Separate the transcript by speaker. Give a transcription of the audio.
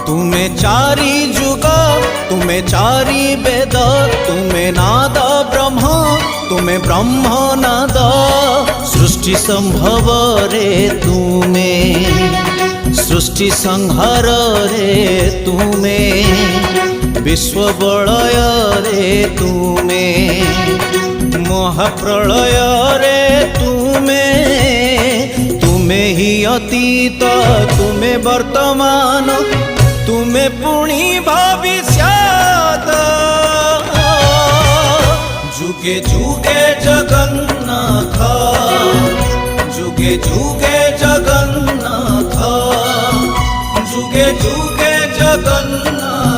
Speaker 1: तुमे चारि जुग तुमे चारि वेद तुमे नाद ब्रह्म तुमे ब्रह्म नाद सृष्टि संभव रे तुमे सृष्टि संहार रे तुमे विश्व बलय रे तुमे महाप्रलय रे तुमे तुमे ही अतीत तुमे वर्तमान तुमे पुणी भविष्यत जुगे जुगे जगन्नाथ जुगे जुगे जगन्नाथ जुगे जुगे जगन्नाथ।